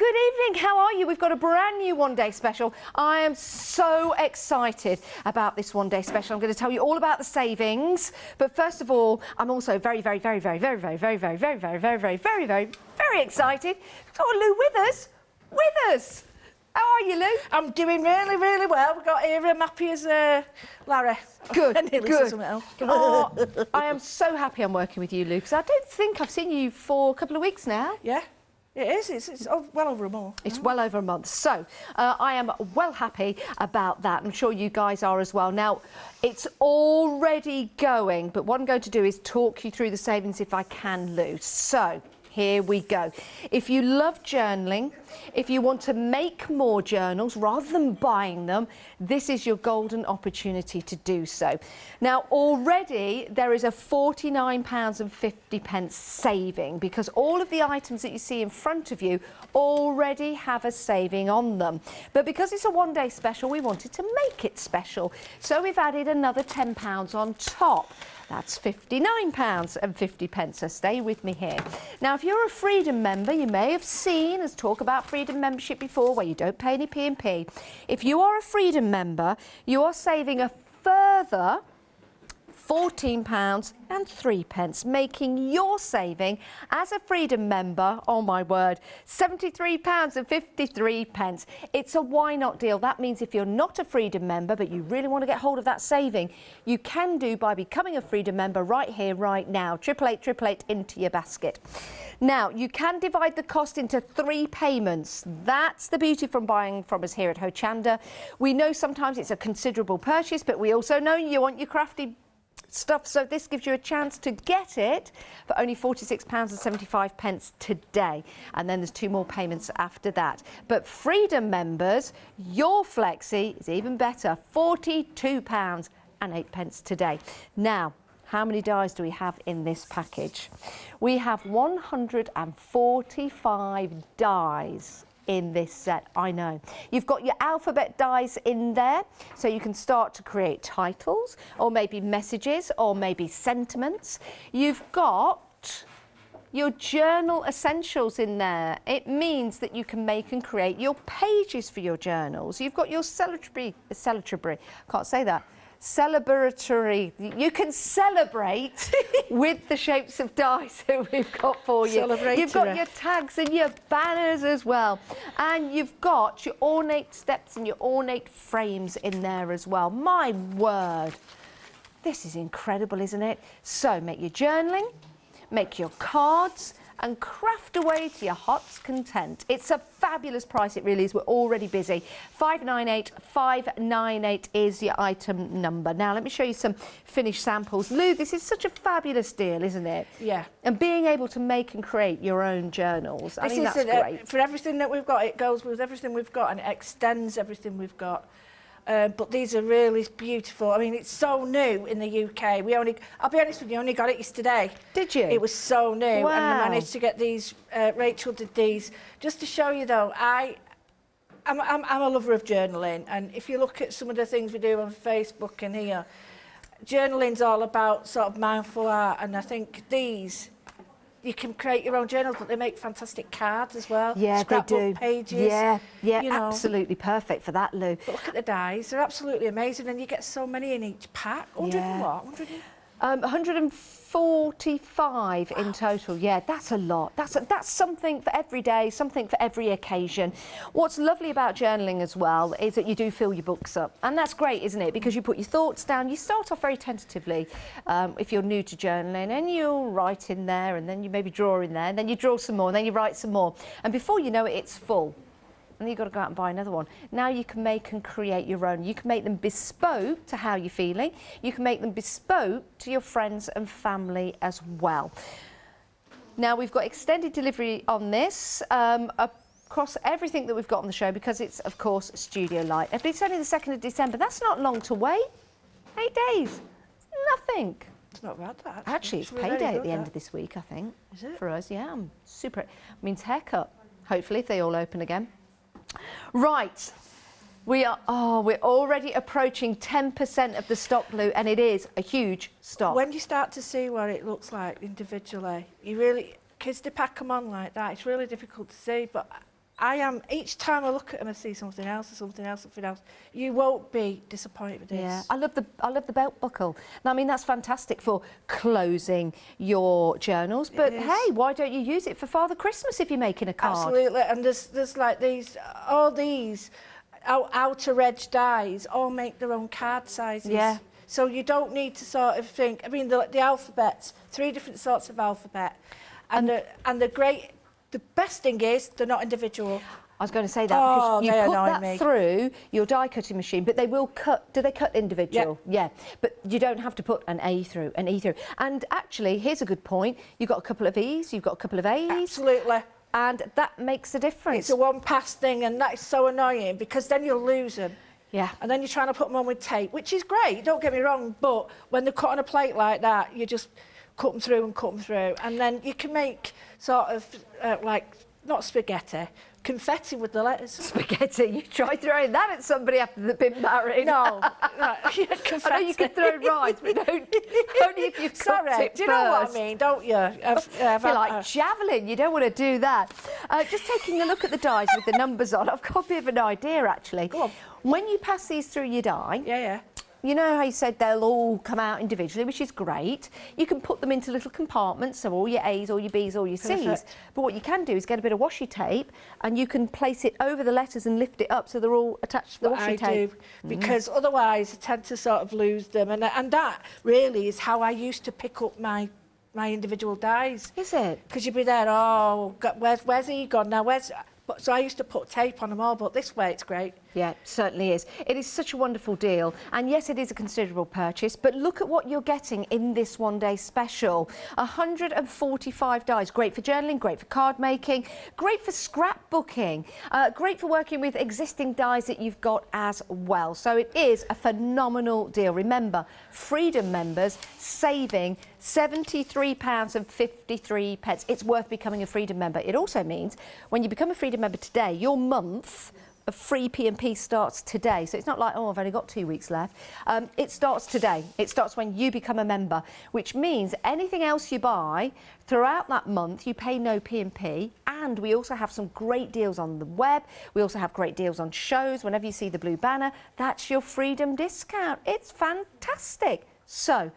good evening. How are you? We've got a brand new one-day special. I am so excited about this one-day special. I'm going to tell you all about the savings. But first of all, I'm also very excited. We've got Lou with us. How are you, Lou? I'm doing really well. We've got here I'm happy as Larry. Good. Oh, Good. I am so happy I'm working with you, Lou, because I don't think I've seen you for a couple of weeks now. Yeah, it is. It's well over a month. It's well over a month. So I am well happy about that. I'm sure you guys are as well. Now, it's already going, but what I'm going to do is talk you through the savings if I can, Lou. So here we go. If you love journaling, if you want to make more journals rather than buying them, this is your golden opportunity to do so. Now, already there is a £49.50 saving because all of the items that you see in front of you already have a saving on them. But because it's a one-day special, we wanted to make it special. So we've added another £10 on top. That's £59.50, so stay with me here. Now, if you're a Freedom member, you may have seen us talk about Freedom membership before, where you don't pay any P&P. If you are a Freedom member, you are saving a further £14.03, making your saving as a Freedom member, oh my word, £73.53. It's a why not deal. That means if you're not a Freedom member, but you really want to get hold of that saving, you can do by becoming a Freedom member right here, right now. 888 into your basket. Now, you can divide the cost into 3 payments. That's the beauty from buying from us here at Hochanda. We know sometimes it's a considerable purchase, but we also know you want your crafty stuff, so this gives you a chance to get it for only £46.75 today, and then there's 2 more payments after that. But Freedom members, your flexi is even better, £42.08 today. Now, how many dies do we have in this package? We have 145 dies in this set, I know. You've got your alphabet dies in there, so you can start to create titles, or maybe messages, or maybe sentiments. You've got your journal essentials in there. It means that you can make and create your pages for your journals. You've got your celebratory, can't say that. Celebratory. You can celebrate with the shapes of dice that we've got for you. You've got your tags and your banners as well. And you've got your ornate steps and your ornate frames in there as well. My word. This is incredible, isn't it? So make your journaling, make your cards, and craft away to your heart's content. It's a fabulous price, it really is. We're already busy. 598 is your item number. Now, let me show you some finished samples. Lou, this is such a fabulous deal, isn't it? Yeah. And being able to make and create your own journals, I mean, that's great. For everything that we've got, it goes with everything we've got and it extends everything we've got. But these are really beautiful. I mean, it's so new in the UK. I'll be honest with you, only got it yesterday. Did you? It was so new. Wow. And I managed to get these, Rachel did these. Just to show you though, I'm a lover of journaling. And if you look at some of the things we do on Facebook and here, journaling's all about sort of mindful art. And I think these, you can create your own journals, but they make fantastic cards as well. Yeah, they do. Pages. Yeah, you know. Absolutely perfect for that, Lou. But look at the dies; they're absolutely amazing, and you get so many in each pack. 100 and what? 145 in total. Yeah, that's a lot. That's something for every day, something for every occasion. What's lovely about journaling as well is that you do fill your books up, and that's great, isn't it? Because you put your thoughts down. You start off very tentatively if you're new to journaling, and you'll write in there, and then you maybe draw in there, and then you draw some more, and then you write some more, and before you know it, it's full. And then you've got to go out and buy another one. Now you can make and create your own. You can make them bespoke to how you're feeling. You can make them bespoke to your friends and family as well. Now we've got extended delivery on this across everything that we've got on the show because it's, of course, Studio Light. But it's only the 2nd of December. That's not long to wait. 8 days. Nothing. It's not bad, that. Actually, it's payday at the end of this week, I think. Is it? For us, yeah. I'm super. It means haircut. Hopefully, if they all open again. Right, we're already approaching 10% of the stock, Lou, and it is a huge stock. When you start to see what it looks like individually, you really, kids to pack them on like that, it's really difficult to see, but each time I look at them, I see something else, something else, something else. You won't be disappointed with this. Yeah, I love the belt buckle. Now, I mean, that's fantastic for closing your journals, but hey, why don't you use it for Father Christmas if you're making a card? Absolutely, and there's like all these outer edge dies all make their own card sizes. Yeah. So you don't need to sort of think, I mean, the alphabets, 3 different sorts of alphabet, and they're great. The best thing is they're not individual. I was going to say that because you put that through your die cutting machine, but they will cut. Do they cut individual? Yeah. But you don't have to put an A through, an E through. And actually, here's a good point. You've got a couple of E's, you've got a couple of A's. Absolutely. And that makes a difference. It's a one-pass thing, and that's so annoying because then you'll lose them. Yeah. And then you're trying to put them on with tape, which is great, don't get me wrong, but when they're cut on a plate like that, you just cut them through and cut them through. And then you can make sort of like, not spaghetti, confetti with the letters. Spaghetti? You try throwing that at somebody after they've been married. No. Confetti. I know you can throw rice, but only if you've cooked it do you know what I mean, don't you? I feel like javelin, you don't want to do that. Just taking a look at the dies with the numbers on, I've got a bit of an idea actually. Go on. When you pass these through your die, you know how you said they'll all come out individually, which is great. You can put them into little compartments, so all your A's, all your B's, all your C's. Perfect. But what you can do is get a bit of washi tape and you can place it over the letters and lift it up so they're all attached to the washi tape. Because otherwise I tend to sort of lose them. And that really is how I used to pick up my individual dies. Is it? Because you'd be there, where's he gone now? So I used to put tape on them all, but this way it's great. Yeah, it certainly is. It is such a wonderful deal. And yes, it is a considerable purchase, but look at what you're getting in this one-day special. 145 dies. Great for journaling, great for card making, great for scrapbooking, great for working with existing dies that you've got as well. So it is a phenomenal deal. Remember, Freedom members saving £73.53. It's worth becoming a Freedom member. It also means when you become a Freedom member today, your month of free P&P starts today. So it's not like, I've only got 2 weeks left. It starts today. It starts when you become a member, which means anything else you buy throughout that month, you pay no P&P. And we also have some great deals on the web. We also have great deals on shows. Whenever you see the blue banner, that's your Freedom discount. It's fantastic. So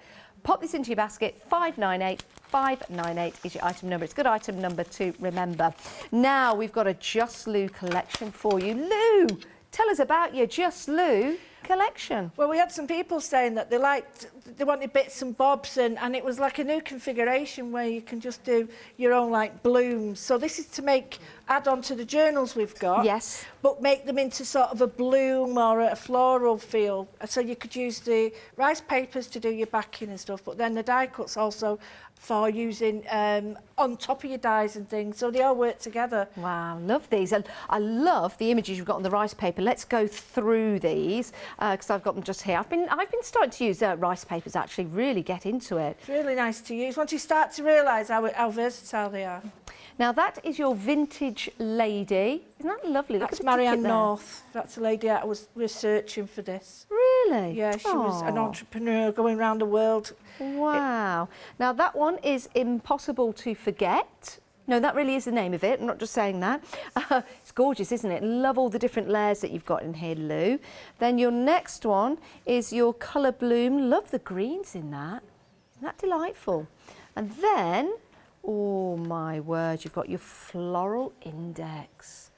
pop this into your basket. 598. 598 is your item number. It's a good item number to remember. Now we've got a Just Lou collection for you. Lou, tell us about your Just Lou collection. Well, we had some people saying that they wanted bits and bobs, and it was like a new configuration where you can just do your own like blooms. So this is to add on to the journals we've got. Yes. But make them into sort of a bloom or a floral feel. So you could use the rice papers to do your backing and stuff, but then the die cuts also for using on top of your dies and things, so they all work together. Wow, love these. And I love the images you've got on the rice paper. Let's go through these because I've got them just here. I've been starting to use rice papers, actually really get into it. It's really nice to use once you start to realise how versatile they are. Now that is your vintage lady. Isn't that lovely? Look That's at the Marianne North. That's a lady I was researching for this. Really? Yeah, she was an entrepreneur going around the world. Wow. Now that one is Impossible to Forget. No, that really is the name of it. I'm not just saying that. It's gorgeous, isn't it? Love all the different layers that you've got in here, Lou. Then your next one is your Colour Bloom. Love the greens in that. Isn't that delightful? And then, oh my word, you've got your Floral Index.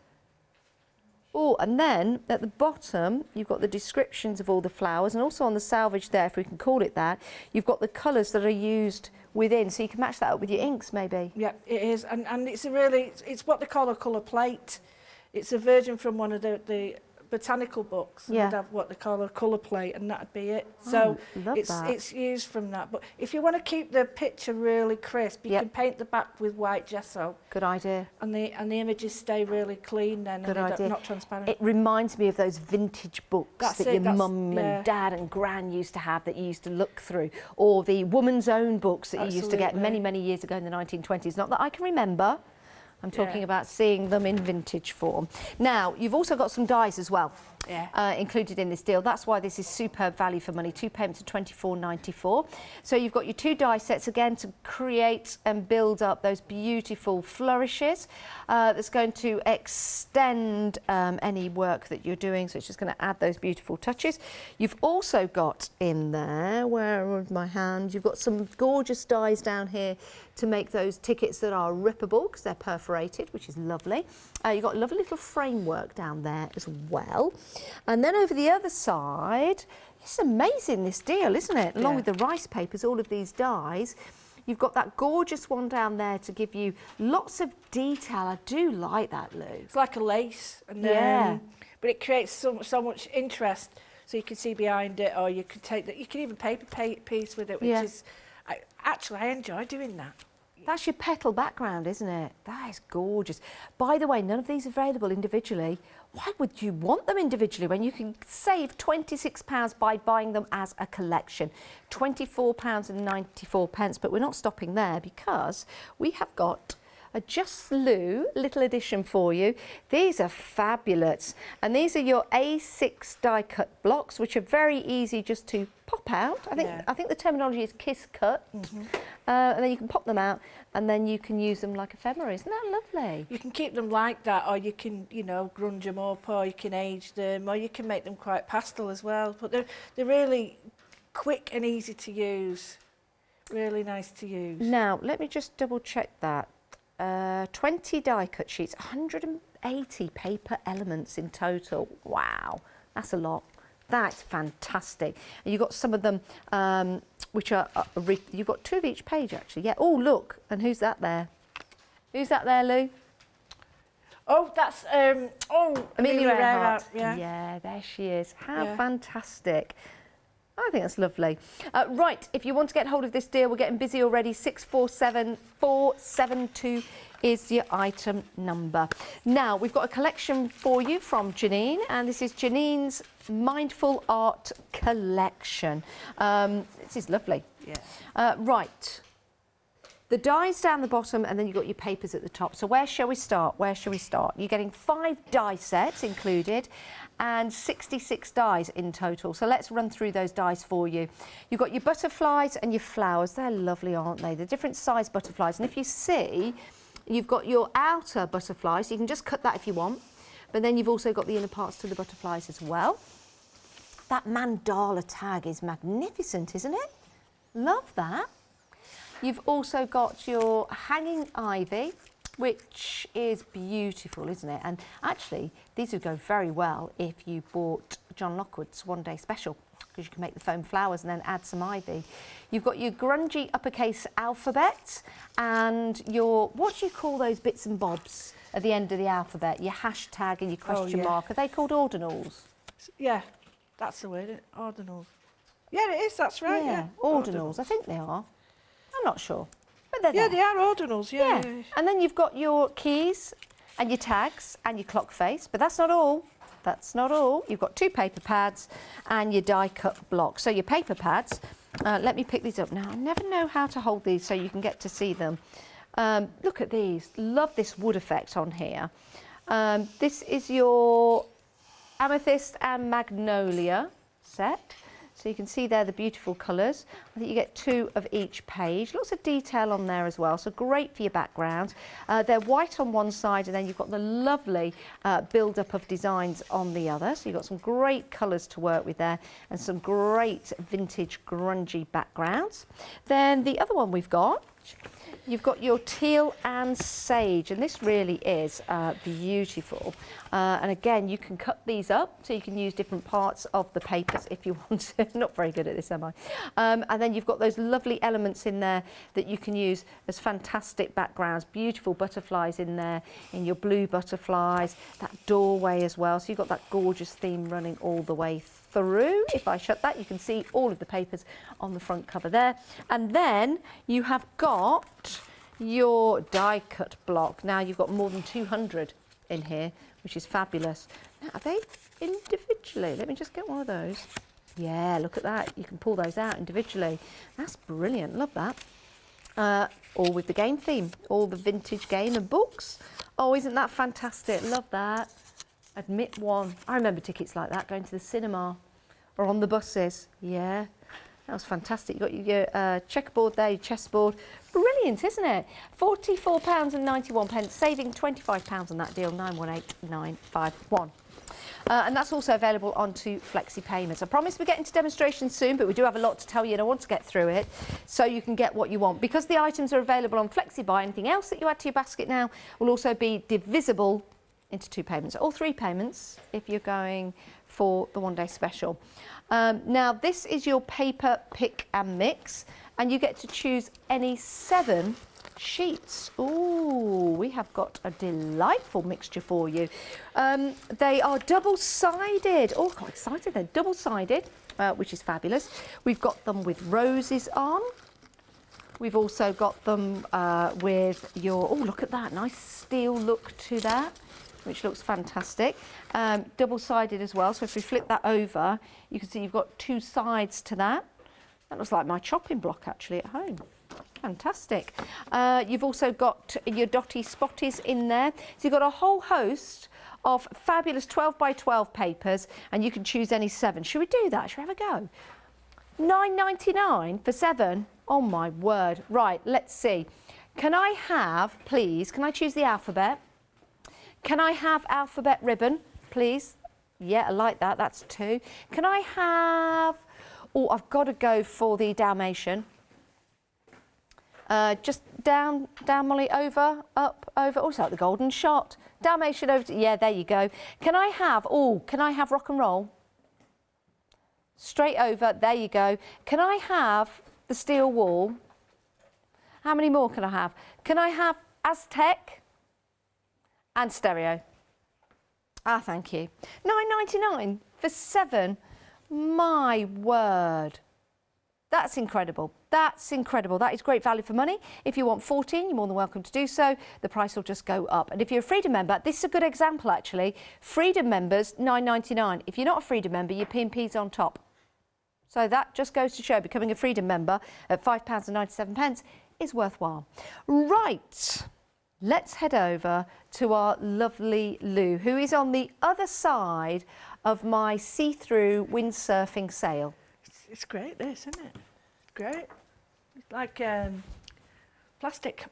Oh, and then at the bottom, you've got the descriptions of all the flowers, and also on the salvage there, if we can call it that, you've got the colours that are used within, so you can match that up with your inks, maybe. Yeah, it is, and it's it's what they call a colour plate. It's a version from one of the botanical books. Yeah. They'd have what they call a colour plate, and that'd be it. So it's used from that. But if you want to keep the picture really crisp, you can paint the back with white gesso. Good idea. And the images stay really clean then. Good and idea. Not transparent. It reminds me of those vintage books that your mum and dad and gran used to have that you used to look through, or the Woman's Own books that you used to get many, many years ago in the 1920s. Not that I can remember. I'm talking about seeing them in vintage form. Now, you've also got some dies as well. included in this deal. That's why this is superb value for money. 2 payments of £24.94. So you've got your 2 die sets again to create and build up those beautiful flourishes. That's going to extend any work that you're doing. So it's just going to add those beautiful touches. You've also got in there, where is my hand? You've got some gorgeous dies down here to make those tickets that are rippable because they're perforated, which is lovely. You've got a lovely little framework down there as well. And then over the other side, it's amazing, this deal, isn't it? Along with the rice papers, all of these dies. You've got that gorgeous one down there to give you lots of detail. I do like that, Lou. It's like a lace. And, but it creates so much interest, so you can see behind it, or you could take that. You can even paper piece with it, which is... I enjoy doing that. That's your petal background, isn't it? That is gorgeous. By the way, none of these are available individually. Why would you want them individually when you can save £26 by buying them as a collection? £24.94, but we're not stopping there because we have got a Just Lou little edition for you. These are fabulous, and these are your A6 die cut blocks, which are very easy just to pop out. I think the terminology is kiss cut, and then you can pop them out, and then you can use them like ephemera. Isn't that lovely? You can keep them like that, or you can, grunge them up, or you can age them, or you can make them quite pastel as well. But they're really quick and easy to use. Really nice to use. Now, let me just double check that. 20 die cut sheets, 180 paper elements in total. Wow, that's a lot. That's fantastic. And you've got some of them which are, you've got 2 of each page actually. Yeah, oh look, and who's that there? Who's that there, Lou? Oh, that's, Amelia Earhart. Yeah, there she is. How fantastic. I think that's lovely. Right, if you want to get hold of this deal, we're getting busy already. 647472 is your item number. Now, we've got a collection for you from Janine, and this is Janine's Mindful Art Collection. This is lovely. Yeah. Right. The dies down the bottom, and then you've got your papers at the top. So where shall we start? Where shall we start? You're getting 5 die sets included and 66 dies in total. So let's run through those dies for you. You've got your butterflies and your flowers. They're lovely, aren't they? They're different size butterflies. And if you see, you've got your outer butterflies. You can just cut that if you want. But then you've also got the inner parts to the butterflies as well. That mandala tag is magnificent, isn't it? Love that. You've also got your hanging ivy, which is beautiful, isn't it? And actually, these would go very well if you bought John Lockwood's One Day Special, because you can make the foam flowers and then add some ivy. You've got your grungy uppercase alphabet and your, what do you call those bits and bobs at the end of the alphabet? Your hashtag and your question mark. Are they called ordinals? Yeah, that's the word, ordinals. Yeah, it is, that's right, yeah. Ordinals, I think they are. I'm not sure. But they're there. They are ordinals, yeah. And then you've got your keys and your tags and your clock face, but that's not all. That's not all. You've got 2 paper pads and your die cut block. So your paper pads, let me pick these up. Now, I never know how to hold these so you can get to see them. Look at these. Love this wood effect on here. This is your amethyst and magnolia set. So you can see there the beautiful colours. I think you get 2 of each page. Lots of detail on there as well, so great for your background. They're white on one side, and then you've got the lovely build-up of designs on the other. So you've got some great colours to work with there, and some great vintage grungy backgrounds. Then the other one we've got, you've got your teal and sage, and this really is beautiful. And again, you can cut these up, so you can use different parts of the papers if you want to. Not very good at this, am I? And then you've got those lovely elements in there that you can use as fantastic backgrounds. Beautiful butterflies in there, in your blue butterflies, that doorway as well. So you've got that gorgeous theme running all the way through. If I shut that, you can see all of the papers on the front cover there. And then you have got your die cut block. Now you've got more than 200 in here, which is fabulous. Now, are they individually? Let me just get one of those. Yeah, look at that. You can pull those out individually. That's brilliant. Love that. All with the game theme, all the vintage game and books. Oh, isn't that fantastic? Love that. Admit one. I remember tickets like that, going to the cinema or on the buses. Yeah, that was fantastic. You got your checkerboard there, your chessboard. Brilliant, isn't it? £44.91, saving £25 on that deal, 918951. And that's also available onto flexi payments. I promise we're getting to demonstrations soon, but we do have a lot to tell you and I want to get through it so you can get what you want. Because the items are available on flexi buy, anything else that you add to your basket now will also be divisible into 2 payments, or 3 payments if you're going for the one-day special. Now this is your paper pick and mix, and you get to choose any 7 sheets. Ooh, we have got a delightful mixture for you. They are double-sided. Oh, quite excited. They're double-sided, which is fabulous. We've got them with roses on. We've also got them with your, oh, look at that, nice steel look to that, which looks fantastic. Double-sided as well, so if we flip that over, you can see you've got 2 sides to that. That looks like my chopping block actually at home. Fantastic. You've also got your dotty spotties in there. So you've got a whole host of fabulous 12 by 12 papers, and you can choose any 7. Should we do that? Should we have a go? £9.99 for 7? Oh my word. Right, let's see. Can I have, please, can I choose the alphabet? Can I have alphabet ribbon, please? Yeah, I like that. That's 2. Can I have, oh, I've got to go for the Dalmatian. Just down, Molly, over, up, over. Oh, it's like the golden shot. Dalmatian over to, yeah, there you go. Can I have, oh, can I have rock and roll? Straight over, there you go. Can I have the steel wall? How many more can I have? Can I have Aztec and stereo? Ah, thank you. £9.99 for 7. My word. That's incredible. That's incredible. That is great value for money. If you want 14, you're more than welcome to do so. The price will just go up. And if you're a Freedom member, this is a good example actually. Freedom members, £9.99. If you're not a Freedom member, your P&P's on top. So that just goes to show becoming a Freedom member at £5.97 is worthwhile. Right. Let's head over to our lovely Lou, who is on the other side of my see-through windsurfing sail. It's great, this, isn't it? Great. It's like plastic.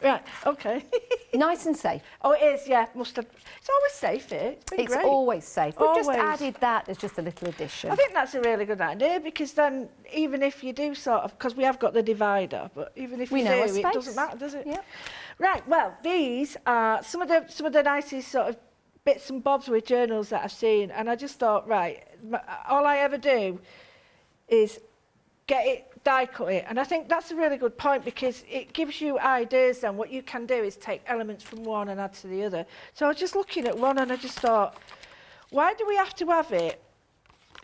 Right, okay. Nice and safe. Oh, it is, yeah. Must have. It's always safe here. It's been It's great. always safe. We've just Always. added that as just a little addition. I think that's a really good idea, because then even if you do sort of, because we have got the divider, but even if you do, it doesn't matter, does it? Yep. Right. Well, these are some of the nicest sort of bits and bobs with journals that I've seen, and I just thought, right, all I ever do is get it, die cut it, and I think that's a really good point, because it gives you ideas. Then what you can do is take elements from one and add to the other. So I was just looking at one and I just thought, why do we have to have it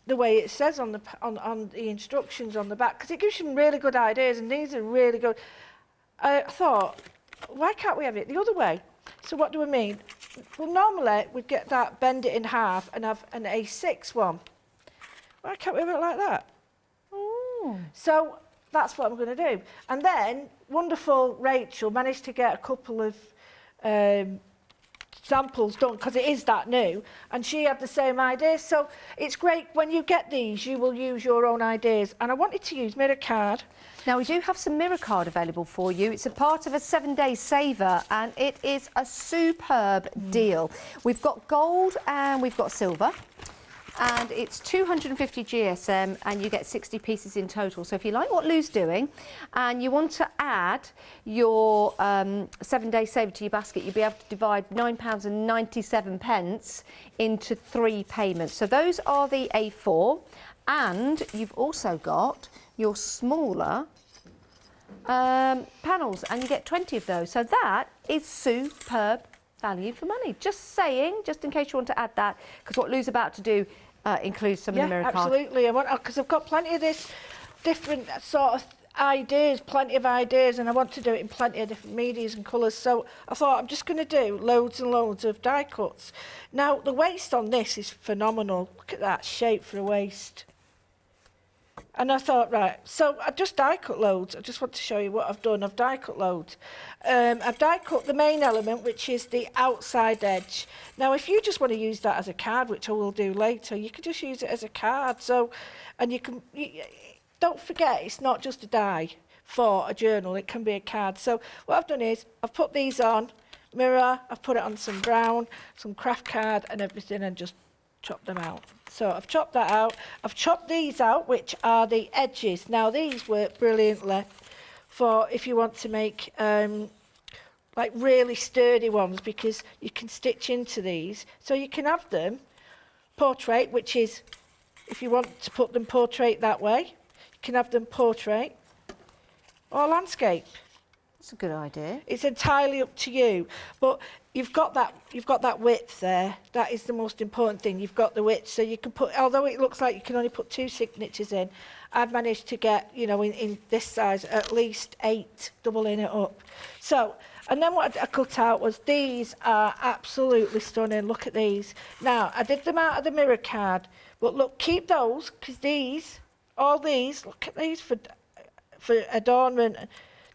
the way it says on the instructions on the back? Because it gives you some really good ideas, and these are really good. I thought, why can't we have it the other way? So what do I mean? Well, normally we'd get that, bend it in half and have an A6 one. Why can't we have it like that? So that's what I'm going to do. And then wonderful Rachel managed to get a couple of samples done, because it is that new, and she had the same idea. So it's great when you get these, you will use your own ideas. And I wanted to use mirror card. Now we do have some mirror card available for you. It's a part of a 7-day saver, and it is a superb deal. We've got gold and we've got silver. And it's 250 GSM, and you get 60 pieces in total. So if you like what Lou's doing and you want to add your 7-day saver to your basket, you'll be able to divide £9.97 into 3 payments. So those are the A4, and you've also got your smaller panels, and you get 20 of those. So that is superb value for money. Just saying, just in case you want to add that, because what Lou's about to do includes some of the mirror card. Absolutely. I want, because I've got plenty of this different sort of ideas, plenty of ideas, and I want to do it in plenty of different medias and colours. So I thought I'm just going to do loads and loads of die cuts. Now the waist on this is phenomenal. Look at that shape for a waist. And I thought, right, so I just die cut loads. I just want to show you what I've done. I've die cut loads. I've die cut the main element, which is the outside edge. Now, if you just want to use that as a card, which I will do later, you can just use it as a card. So, and you can, don't forget, it's not just a die for a journal. It can be a card. So what I've done is I've put these on, mirror, I've put it on some brown, some craft card and everything, and just chop them out. So I've chopped that out. I've chopped these out, which are the edges. Now these work brilliantly for if you want to make like really sturdy ones, because you can stitch into these. So you can have them portrait, which is, if you want to put them portrait that way, you can have them portrait or landscape. That's a good idea. It's entirely up to you, but you've got that width there. That is the most important thing. You've got the width, so you can put, although it looks like you can only put 2 signatures in, I've managed to get, you know, in this size at least 8, doubling it up. So, and then what I cut out was, these are absolutely stunning. Look at these. Now, I did them out of the mirror card, but look, keep those, because these, all these, look at these for adornment.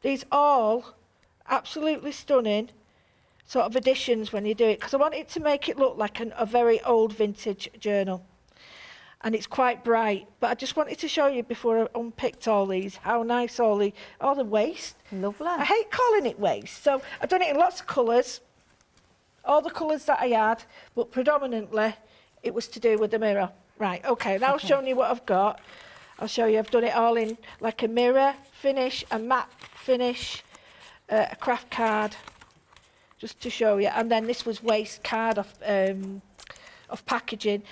These all absolutely stunning sort of additions when you do it, because I want it to make it look like a very old vintage journal. And it's quite bright, but I just wanted to show you before I unpicked all these, how nice all the waste. Lovely. I hate calling it waste. So I've done it in lots of colours, all the colours that I had, but predominantly it was to do with the mirror. Right, okay, now I've shown you what I've got. I'll show you, I've done it all in like a mirror finish, a matte finish, a craft card, just to show you. And then this was waste card of packaging.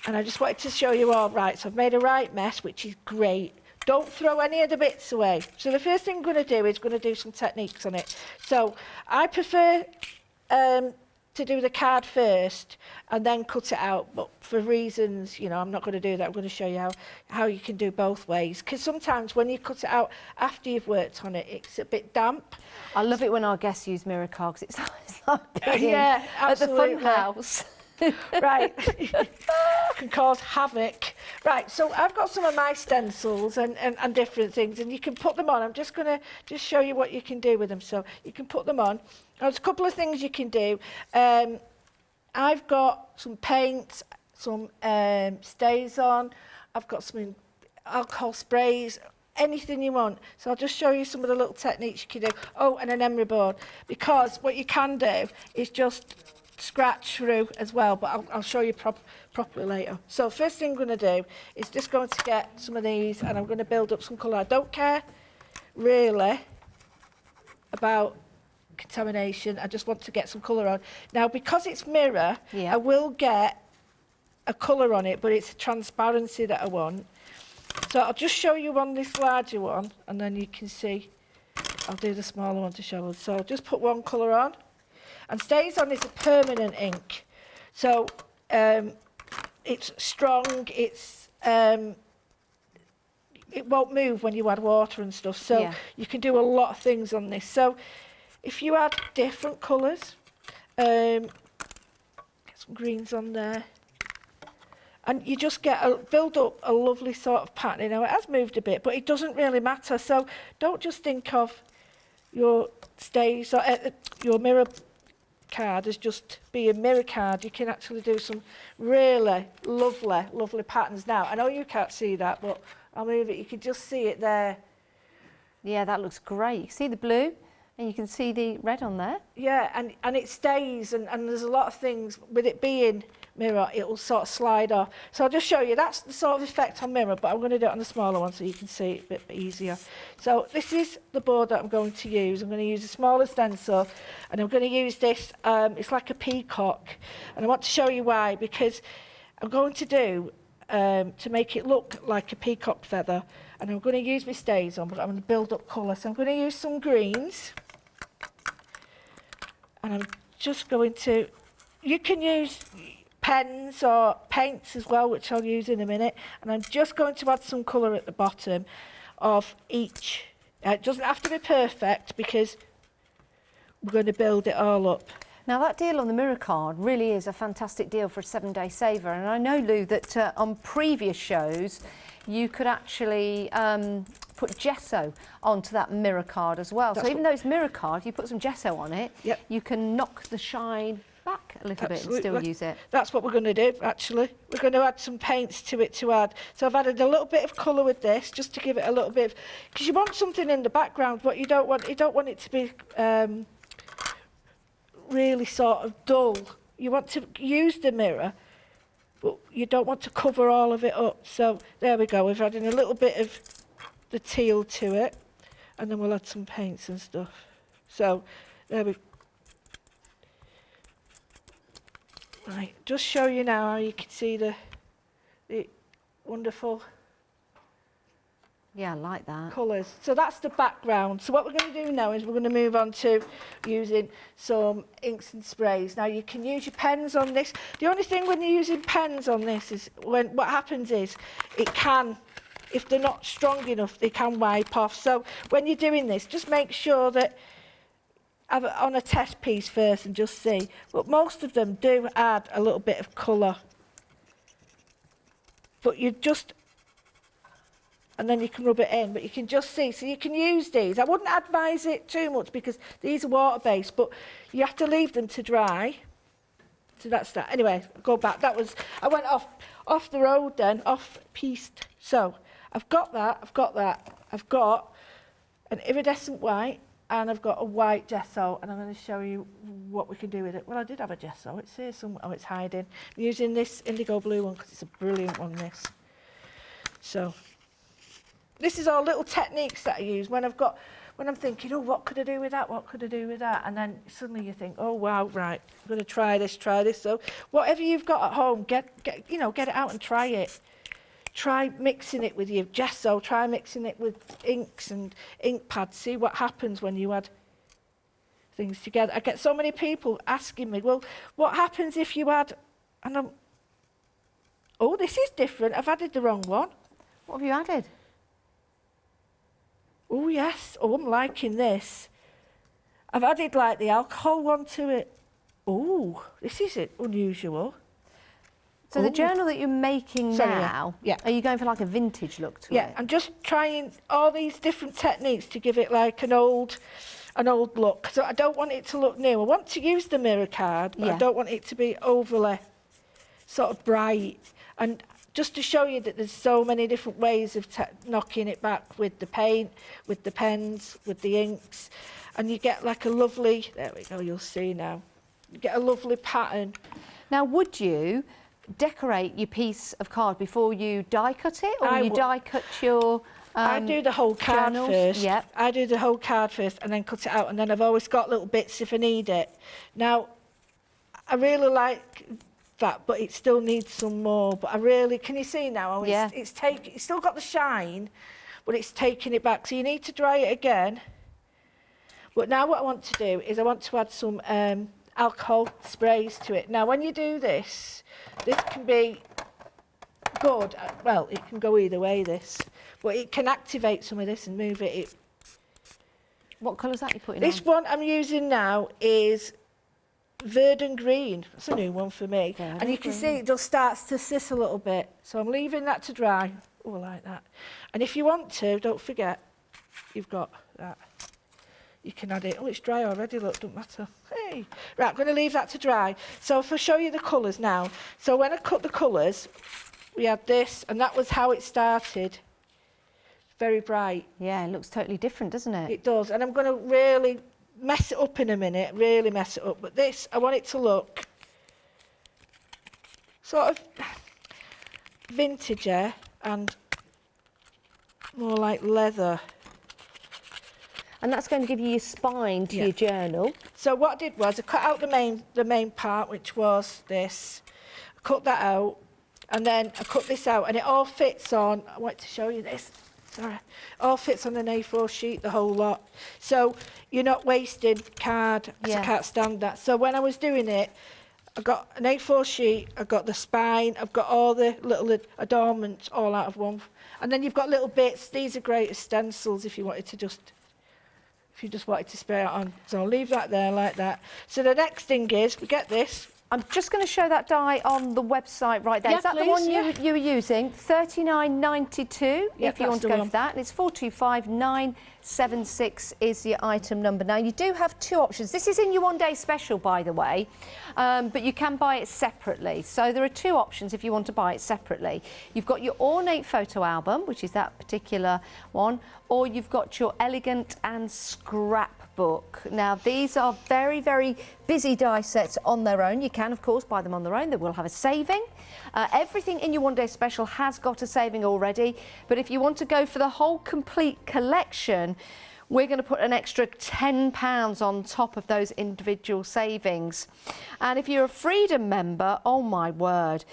And I just wanted to show you all. Right, so I've made a right mess, which is great. Don't throw any of the bits away. So the first thing I'm going to do is going to do some techniques on it. So I prefer to do the card first and then cut it out, but for reasons, you know, I'm not going to do that. I'm going to show you how you can do both ways, because sometimes when you cut it out after you've worked on it, it's a bit damp. I love it when our guests use mirror cards. It's like being Yeah, at the absolutely. fun house. Right, can cause havoc. Right, so I've got some of my stencils and different things, and you can put them on. I'm just going to show you what you can do with them. So you can put them on. There's a couple of things you can do. I've got some paints, some stays on. I've got some alcohol sprays, anything you want. So I'll just show you some of the little techniques you can do. Oh, and an emery board, because what you can do is just scratch through as well, but I'll show you properly later. So first thing I'm going to do is just going to get some of these, and I'm going to build up some colour. I don't care really about contamination. I just want to get some colour on. Now, because it's mirror, yeah, I will get a colour on it, but it's a transparency that I want. So I'll just show you on this larger one, and then you can see. I'll do the smaller one to show us. So I'll just put one colour on. And stays on is a permanent ink, so it's strong. It's it won't move when you add water and stuff. So yeah, you can do a lot of things on this. So if you add different colours, get some greens on there, and you just build up a lovely sort of pattern. Now it has moved a bit, but it doesn't really matter. So don't just think of your stays or your mirror card as just be a mirror card. You can actually do some really lovely patterns. Now I know you can't see that, but I'll move it. You can just see it there. Yeah, that looks great. You can see the blue and you can see the red on there. Yeah, and it stays, and there's a lot of things with it being mirror, it will sort of slide off. So I'll just show you, that's the sort of effect on mirror, but I'm going to do it on the smaller one so you can see it a bit easier. So this is the board that I'm going to use. I'm going to use a smaller stencil, and I'm going to use this, it's like a peacock, and I want to show you why, because I'm going to do, to make it look like a peacock feather, and I'm going to use my stays on, but I'm going to build up colour. So I'm going to use some greens, and I'm just going to, you can use pens or paints as well, which I'll use in a minute, and I'm just going to add some colour at the bottom of each. It doesn't have to be perfect because we're going to build it all up. Now that deal on the mirror card really is a fantastic deal for a 7-day saver, and I know, Lou, that on previous shows you could actually put gesso onto that mirror card as well. That's so even though it's mirror card, you put some gesso on it, Yep. you can knock the shine back a little bit and still use it. That's what we're going to do, actually. We're going to add some paints to it to add. So I've added a little bit of colour with this, just to give it a little bit of... Because you want something in the background, but you don't want it to be really sort of dull. You want to use the mirror, but you don't want to cover all of it up. So there we go. We've added a little bit of the teal to it, and then we'll add some paints and stuff. So there we go. Right, just show you now how you can see the wonderful Yeah, I like that. colours. So that's the background. So what we're going to do now is we're going to move on to using some inks and sprays. Now you can use your pens on this. The only thing when you're using pens on this is what happens is it can, if they're not strong enough, they can wipe off. So when you're doing this, just make sure that have it on a test piece first and just see. But most of them do add a little bit of colour. But you just, and then you can rub it in, but you can just see. So you can use these. I wouldn't advise it too much because these are water-based, but you have to leave them to dry. So that's that. Anyway, go back. That was, I went off the road then, off-piste. So I've got that, I've got an iridescent white, and I've got a white gesso, and I'm going to show you what we can do with it. Well, I did have a gesso. It's here somewhere. Oh, it's hiding. I'm using this indigo blue one because it's a brilliant one, this. So this is all little techniques that I use when I'm thinking, oh, what could I do with that? What could I do with that? And then suddenly you think, oh, wow, right, I'm going to try this. So whatever you've got at home, get it out and try it. Try mixing it with your gesso, try mixing it with inks and ink pads. See what happens when you add things together. I get so many people asking me, well, what happens if you add, and I'm, oh, this is different. I've added the wrong one. What have you added? Oh, yes. Oh, I'm liking this. I've added like the alcohol one to it. Oh, this is unusual. So the journal that you're making now, yeah. Are you going for like a vintage look to it? Yeah, I'm just trying all these different techniques to give it like an old look. So I don't want it to look new. I want to use the mirror card, but I don't want it to be overly sort of bright. And just to show you that there's so many different ways of knocking it back with the paint, with the pens, with the inks. And you get like a lovely, there we go, you'll see now. You get a lovely pattern. Now, would you decorate your piece of card before you die cut it, or you die cut your I do the whole card journals? first. Yep. I do the whole card first and then cut it out, and then I've always got little bits if I need it. Now, I really like that, but it still needs some more. But I really, can you see now? It's still got the shine, but it's taking it back. So you need to dry it again. But now what I want to do is I want to add some alcohol sprays to it. Now, when you do this can be good. Well, it can go either way, this. But it can activate some of this and move it. What colour is that you're putting This one I'm using now is verdant green. That's a new one for me. And you can see it just starts to sis a little bit. So I'm leaving that to dry. Oh, I like that. And if you want to, don't forget, you've got that. You can add it. Oh, it's dry already, look, don't matter. Hey. Right, I'm going to leave that to dry. So if I show you the colours now. So when I cut the colours, we had this, and that was how it started. Very bright. Yeah, it looks totally different, doesn't it? It does. And I'm going to really mess it up in a minute, really mess it up. But this, I want it to look sort of vintage and more like leather. And that's going to give you your spine to your journal. So what I did was I cut out the main part, which was this. I cut that out, and then I cut this out, and it all fits on. I want to show you this. Sorry, all fits on an A4 sheet, the whole lot. So you're not wasting card. I can't stand that. So when I was doing it, I got an A4 sheet. I got the spine. I've got all the little adornments all out of one, and then you've got little bits. These are great as stencils if you wanted to just. If you just wanted to spray it on. So I'll leave that there like that. So the next thing is, we get this, I'm just going to show that die on the website right there. Yeah, Is that please, the one yeah. you were using? $39.92 if you want to go for that. And it's 425976 is your item number. Now, you do have two options. This is in your one-day special, by the way, but you can buy it separately. So there are two options if you want to buy it separately. You've got your ornate photo album, which is that particular one, or you've got your elegant and scrap book. Now, these are very, very busy die sets on their own. You can, of course, buy them on their own. They will have a saving. Everything in your one-day special has got a saving already, but if you want to go for the whole complete collection, we're going to put an extra £10 on top of those individual savings. And if you're a Freedom member, oh my word,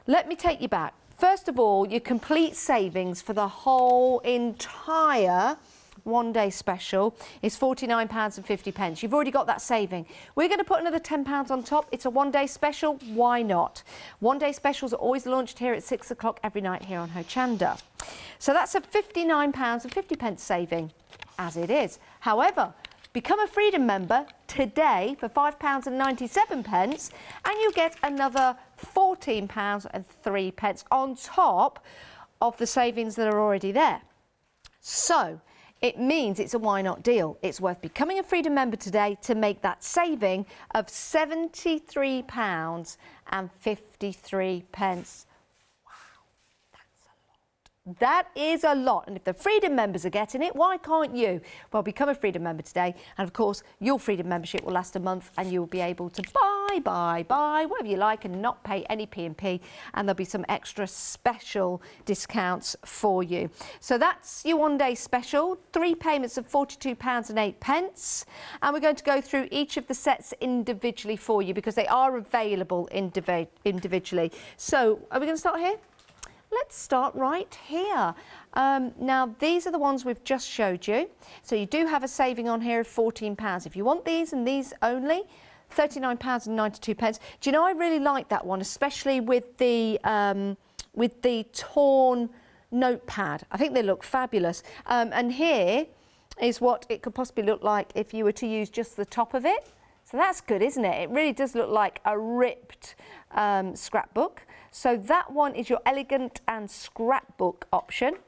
let me take you back. First of all, your complete savings for the whole entire one-day special is £49.50. You've already got that saving. We're going to put another £10 on top. It's a one-day special. Why not? One-day specials are always launched here at 6 o'clock every night here on Hochanda. So that's a £59.50 saving as it is. However, become a Freedom member today for £5.97 and you get another £14.03 on top of the savings that are already there. So it means it's a why not deal. It's worth becoming a Freedom member today to make that saving of £73.53. That is a lot, and if the Freedom members are getting it, why can't you? Well, become a Freedom member today, and of course, your Freedom membership will last a month, and you'll be able to buy whatever you like and not pay any P&P, and there'll be some extra special discounts for you. So that's your one-day special, 3 payments of £42.08, and we're going to go through each of the sets individually for you because they are available individually. So, are we going to start here? Let's start right here. Now, these are the ones we've just showed you. So you do have a saving on here of £14. If you want these and these only, £39.92. Do you know, I really like that one, especially with the torn notepad. I think they look fabulous. And here is what it could possibly look like if you were to use just the top of it. So that's good, isn't it? It really does look like a ripped scrapbook. So that one is your elegant and scrapbook option.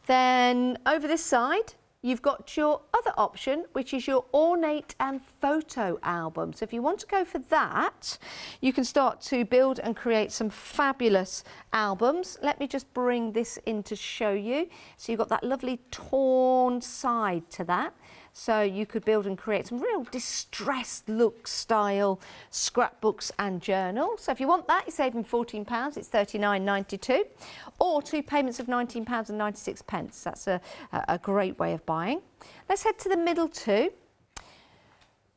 Then over this side, you've got your other option, which is your ornate and photo album. So if you want to go for that, you can start to build and create some fabulous albums. Let me just bring this in to show you. So you've got that lovely torn side to that. So you could build and create some real distressed look style scrapbooks and journals. So if you want that, you're saving £14, it's £39.92, or 2 payments of £19.96. That's a great way of buying. Let's head to the middle two.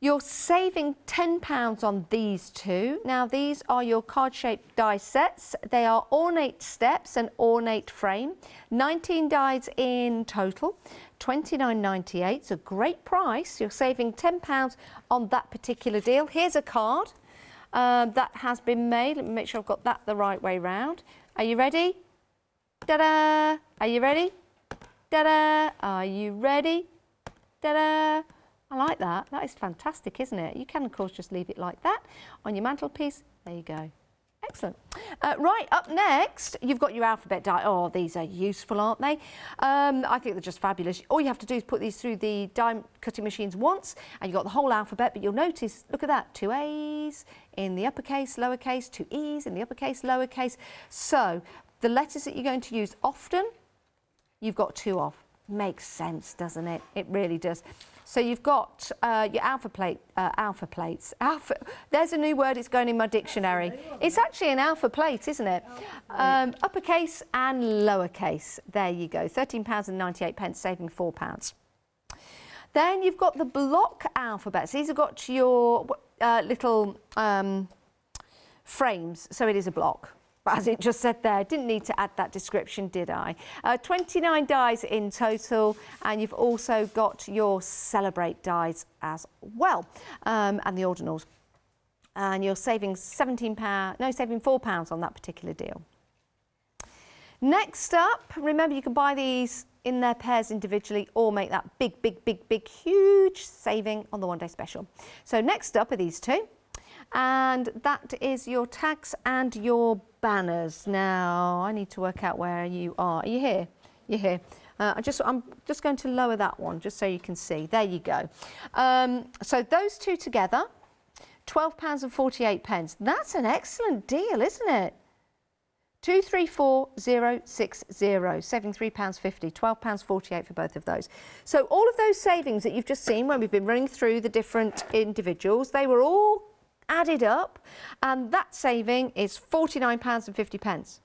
You're saving £10 on these two. Now, these are your card-shaped die sets. They are ornate steps and ornate frame. 19 dies in total, $29.98. It's a great price. You're saving £10 on that particular deal. Here's a card that has been made. Let me make sure I've got that the right way round. Are you ready? Ta-da! Are you ready? Ta-da! Are you ready? Ta-da! I like that. That is fantastic, isn't it? You can, of course, just leave it like that on your mantelpiece. There you go. Excellent. Right, up next, you've got your alphabet die. Oh, these are useful, aren't they? I think they're just fabulous. All you have to do is put these through the die cutting machines once, and you've got the whole alphabet, but you'll notice, look at that, 2 A's in the uppercase, lowercase, 2 E's in the uppercase, lowercase. So the letters that you're going to use often, you've got 2 of. Makes sense, doesn't it? It really does. So you've got your alpha plates. There's a new word, it's going in my dictionary. It's actually an alpha plate, isn't it? Uppercase and lowercase. There you go, £13.98, saving £4. Then you've got the block alphabets. These have got your little frames, so it is a block. As it just said there, didn't need to add that description, did I? 29 dies in total, and you've also got your Celebrate dies as well, and the ordinals. And you're saving saving £4 on that particular deal. Next up, remember you can buy these in their pairs individually or make that big, huge saving on the one-day special. So next up are these two. And that is your tags and your banners. Now, I need to work out where you are. Are you here? You're here. I'm just going to lower that one just so you can see. There you go. So those two together, £12.48. That's an excellent deal, isn't it? 234060, saving £3.50, £12.48 for both of those. So all of those savings that you've just seen when we've been running through the different individuals, they were all added up, and that saving is £49.50.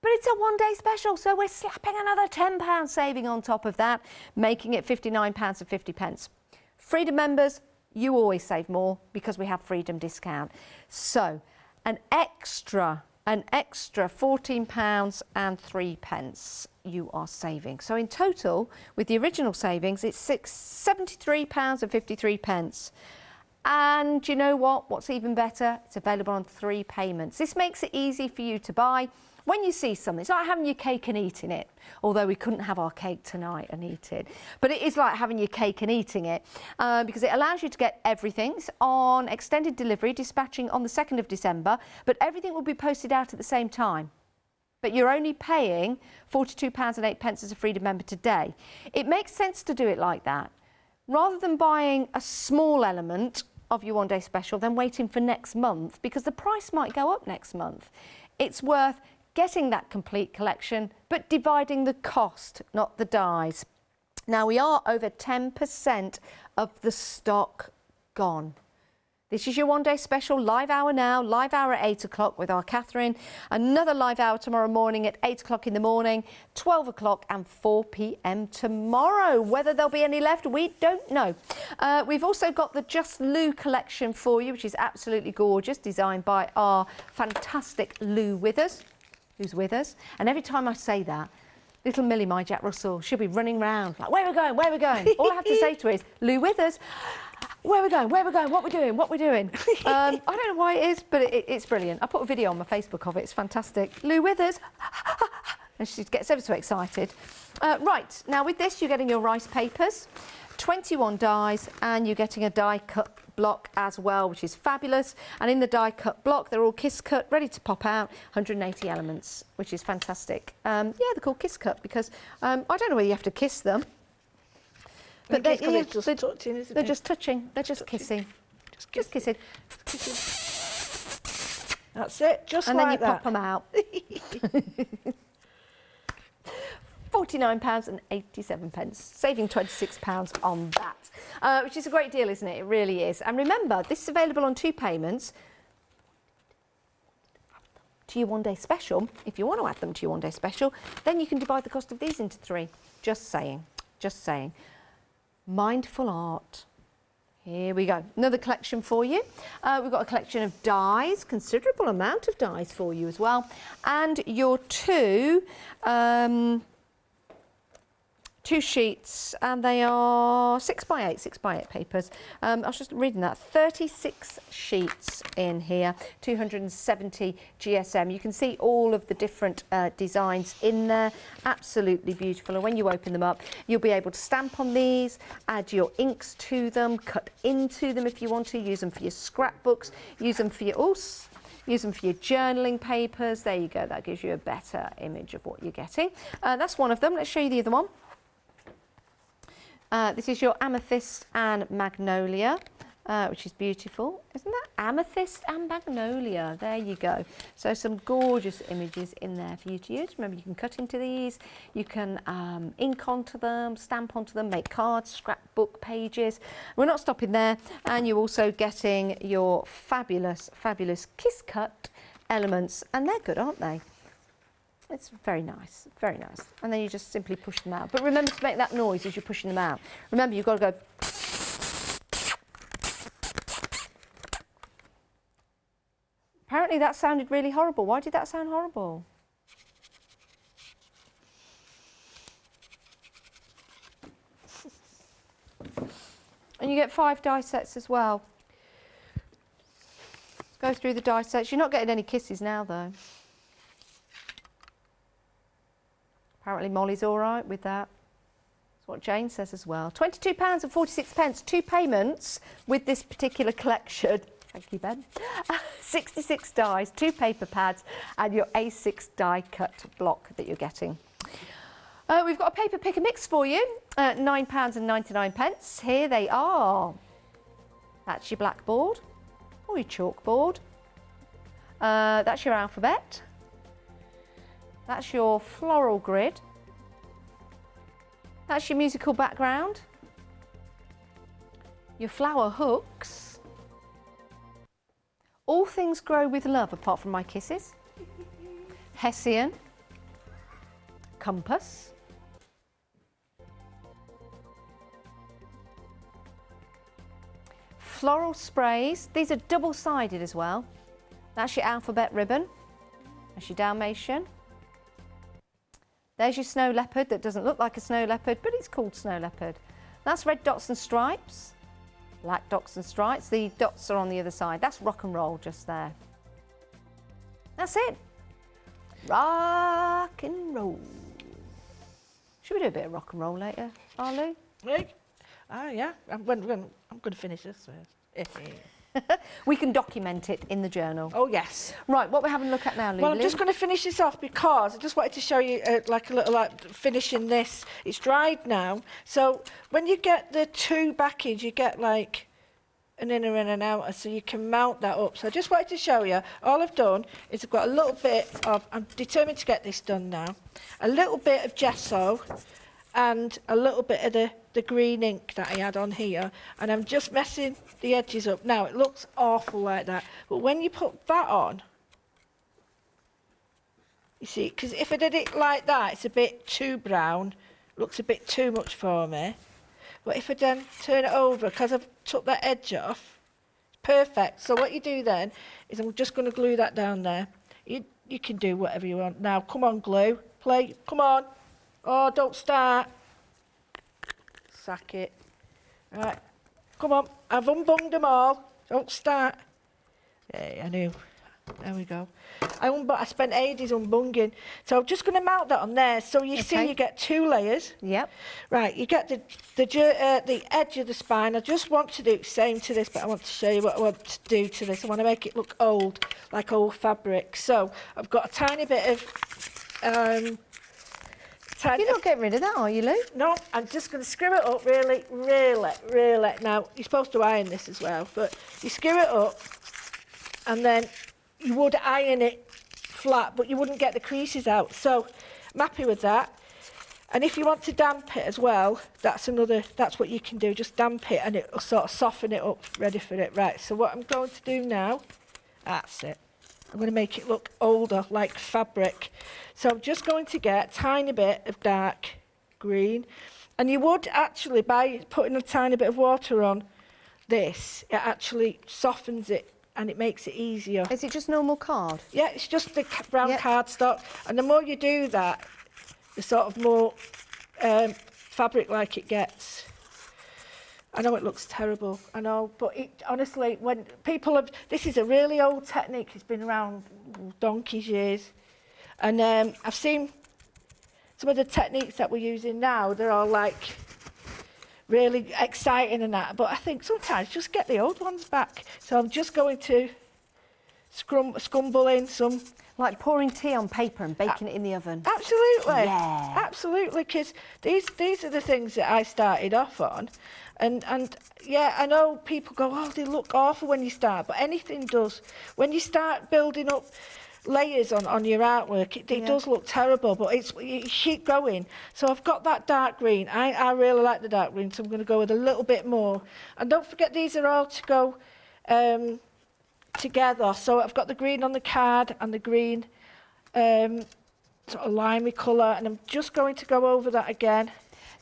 But it's a one-day special, so we're slapping another £10 saving on top of that, making it £59.50. Freedom members, you always save more because we have Freedom discount. So an extra £14.03 you are saving. So in total, with the original savings, it's £73.53. And you know what? What's even better? It's available on 3 payments. This makes it easy for you to buy. When you see something, it's like having your cake and eating it, although we couldn't have our cake tonight and eat it. But it is like having your cake and eating it because it allows you to get everything. It's on extended delivery, dispatching on the 2nd of December, but everything will be posted out at the same time. But you're only paying £42.08 as a Freedom member today. It makes sense to do it like that. Rather than buying a small element of your one-day special, then waiting for next month, because the price might go up next month. It's worth getting that complete collection, but dividing the cost, not the dies. Now, we are over 10% of the stock gone. This is your one-day special, live hour now, live hour at 8 o'clock with our Catherine, another live hour tomorrow morning at 8 o'clock in the morning, 12 o'clock and 4 p.m. tomorrow. Whether there'll be any left, we don't know. We've also got the Just Lou collection for you, which is absolutely gorgeous, designed by our fantastic Lou Withers, who's with us. And every time I say that, little Millie, my Jack Russell, she'll be running around like, where are we going, where are we going? All I have to say to her is, Lou Withers, where are we going, where are we going, what are we doing, what are we doing? I don't know why it is, but it's brilliant. I put a video on my Facebook of it, it's fantastic. Lou Withers, and she gets ever so excited. Right, now with this, you're getting your rice papers, 21 dies, and you're getting a die cut block as well, which is fabulous. And in the die cut block, they're all kiss cut, ready to pop out, 180 elements, which is fantastic. Yeah, they're called kiss cut because I don't know whether you have to kiss them, but they're just touching, isn't it? Just touching, they're just kissing, just kissing. That's it, just and like that. And then you pop them out. £49.87, saving £26 on that, which is a great deal, isn't it? It really is. And remember, this is available on 2 payments to your one-day special. If you want to add them to your one-day special, then you can divide the cost of these into 3. Just saying, just saying. Mindful art. Here we go. Another collection for you. We've got a collection of dies, considerable amount of dies for you as well. And your 2 sheets, and they are 6x8 papers. I was just reading that, 36 sheets in here, 270 GSM. You can see all of the different designs in there, absolutely beautiful. And when you open them up, you'll be able to stamp on these, add your inks to them, cut into them if you want to, use them for your scrapbooks, use them for your journaling papers. There you go, that gives you a better image of what you're getting. That's one of them. Let's show you the other one. This is your Amethyst and Magnolia, which is beautiful. Isn't that Amethyst and Magnolia? There you go. So some gorgeous images in there for you to use. Remember, you can cut into these, you can ink onto them, stamp onto them, make cards, scrapbook pages. We're not stopping there. And you're also getting your fabulous, fabulous kiss cut elements. And they're good, aren't they? It's very nice, very nice. And then you just simply push them out. But remember to make that noise as you're pushing them out. Remember, you've got to go. Apparently that sounded really horrible. Why did that sound horrible? And you get 5 die sets as well. Let's go through the die sets. You're not getting any kisses now, though. Apparently Molly's all right with that. That's what Jane says as well. £22.46, 2 payments with this particular collection. Thank you, Ben. 66 dies, 2 paper pads, and your A6 die cut block that you're getting. We've got a paper pick and mix for you, £9.99. Here they are. That's your blackboard or your chalkboard. That's your alphabet. That's your floral grid. That's your musical background. Your flower hooks. All things grow with love apart from my kisses. Hessian. Compass. Floral sprays. These are double-sided as well. That's your alphabet ribbon. That's your Dalmatian. There's your snow leopard that doesn't look like a snow leopard, but it's called snow leopard. That's red dots and stripes. Black dots and stripes. The dots are on the other side. That's rock and roll just there. That's it. Rock and roll. Should we do a bit of rock and roll later, Arlo? Yeah. I'm going to finish this first. We can document it in the journal. Oh, yes. Right, what we're having a look at now, Lulu? Well, I'm just going to finish this off because I just wanted to show you like a little finishing this. It's dried now. So when you get the 2 backings, you get like an inner and an outer, so you can mount that up. So I just wanted to show you, all I've done is I've got a little bit of, I'm determined to get this done now, a little bit of gesso and a little bit of the green ink that I had on here, and I'm just messing the edges up. Now, it looks awful like that, but when you put that on, you see, because if I did it like that, it's a bit too brown, looks a bit too much for me. But if I then turn it over, because I've took that edge off, perfect. So what you do then is I'm just going to glue that down there. You can do whatever you want. Now, come on, glue. Play. Come on. Oh, don't start. Sack it. Right. Come on. I've unbunged them all. Don't start. Yeah, I knew. There we go. I spent ages unbunging. So I'm just going to mount that on there. So you see you get 2 layers. Yep. Right, you get the edge of the spine. I just want to do the same to this, but I want to show you what I want to do to this. I want to make it look old, like old fabric. So I've got a tiny bit of... You're not getting rid of that, are you, Lou? No, I'm just going to screw it up really. Now, you're supposed to iron this as well, but you screw it up and then you would iron it flat, but you wouldn't get the creases out. So I'm happy with that. And if you want to damp it as well, that's what you can do. Just damp it and it'll sort of soften it up, ready for it. Right, so what I'm going to do now, that's it. I'm going to make it look older, like fabric. So I'm just going to get a tiny bit of dark green. And you would actually, by putting a tiny bit of water on this, it actually softens it and it makes it easier. Is it just normal card? Yeah, it's just the brown cardstock. And the more you do that, the sort of more fabric-like it gets. I know it looks terrible, I know, but honestly, when people have... This is a really old technique. It's been around donkey's years. And I've seen some of the techniques that we're using now. They're all, like, really exciting and that. But I think sometimes just get the old ones back. So I'm just going to scumble in some... Like pouring tea on paper and baking it in the oven. Absolutely. Yeah. Absolutely, because these are the things that I started off on. And yeah, I know people go, oh, they look awful when you start, but anything does. When you start building up layers on your artwork, it does look terrible, but you keep going. So I've got that dark green. I really like the dark green, so I'm going to go with a little bit more. And don't forget, these are all to go together. So I've got the green on the card and the green sort of limey colour, and I'm just going to go over that again.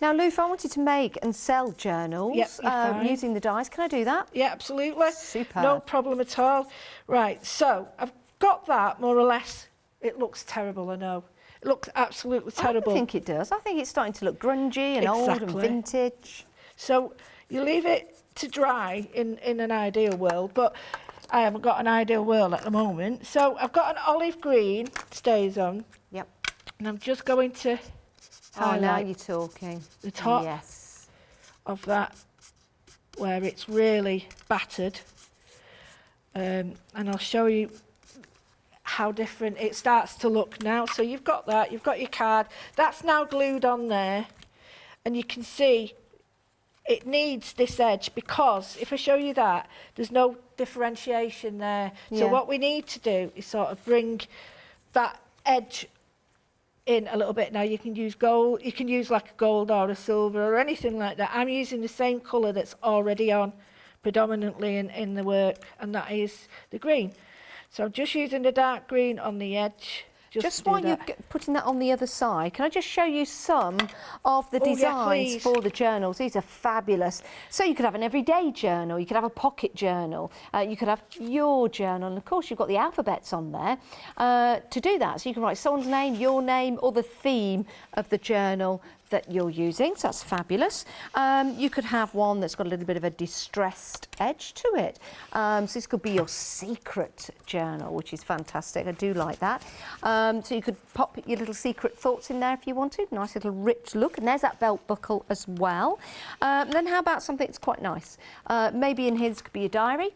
Now, Lou, if I wanted to make and sell journals using the dies, can I do that? Yeah, absolutely. Super. No problem at all. Right, so I've got that more or less. It looks terrible, I know. It looks absolutely terrible. I don't think it does. I think it's starting to look grungy and old and vintage. So you leave it to dry in an ideal world, but I haven't got an ideal world at the moment. So I've got an olive green, stays on. Yep. And I'm just going to highlight now you're talking. The top of that where it's really battered. and I'll show you how different it starts to look now. So you've got that, you've got your card, that's now glued on there, and you can see it needs this edge, because if I show you that, there's no differentiation there. So what we need to do is sort of bring that edge in a little bit. Now you can use gold, you can use like a gold or a silver or anything like that. I'm using the same colour that's already on predominantly in the work, and that is the green. So I'm just using the dark green on the edge. Just while you're putting that on the other side, can I just show you some of the designs for the journals? These are fabulous. So you could have an everyday journal, you could have a pocket journal, you could have your journal, and of course you've got the alphabets on there to do that. So you can write someone's name, your name, or the theme of the journal that you're using, so that's fabulous. You could have one that's got a little bit of a distressed edge to it. So this could be your secret journal, which is fantastic. I do like that. So you could pop your little secret thoughts in there if you wanted. Nice little ripped look, and there's that belt buckle as well. Then how about something that's quite nice? Maybe in here this could be your diary.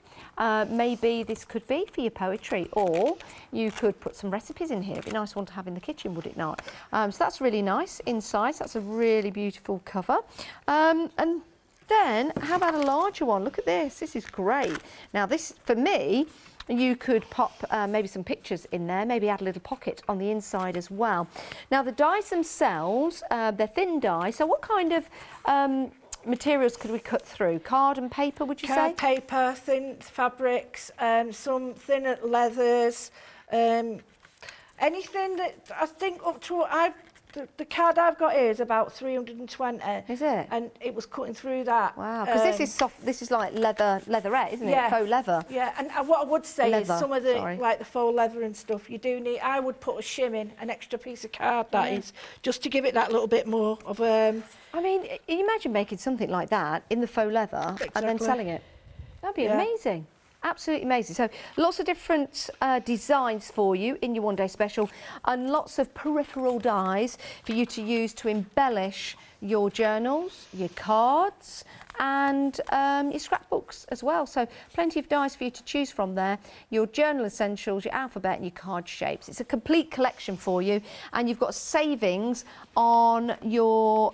Maybe this could be for your poetry, or you could put some recipes in here. It'd be a nice one to have in the kitchen, would it not? So that's really nice inside. So that's a really beautiful cover. And then how about a larger one? Look at this. This is great. Now this, for me, you could pop maybe some pictures in there, maybe add a little pocket on the inside as well. Now the dies themselves, they're thin dies. So what kind of materials could we cut through? Card and paper, would you say? Card, paper, thin fabrics, some thin leathers, anything that I think up to the card I've got here is about 320. Is it? And it was cutting through that. Wow, because this is soft. This is like leatherette, isn't it? Faux leather. Yeah, and what I would say is some of the like the faux leather and stuff, you do need. I would put a shim in, an extra piece of card that is, just to give it that little bit more of I mean, you imagine making something like that in the faux leather and then selling it. That'd be amazing. Absolutely amazing. So lots of different designs for you in your one day special, and lots of peripheral dies for you to use to embellish your journals, your cards, and your scrapbooks as well. So plenty of dies for you to choose from there. Your journal essentials, your alphabet, and your card shapes. It's a complete collection for you, and you've got savings on your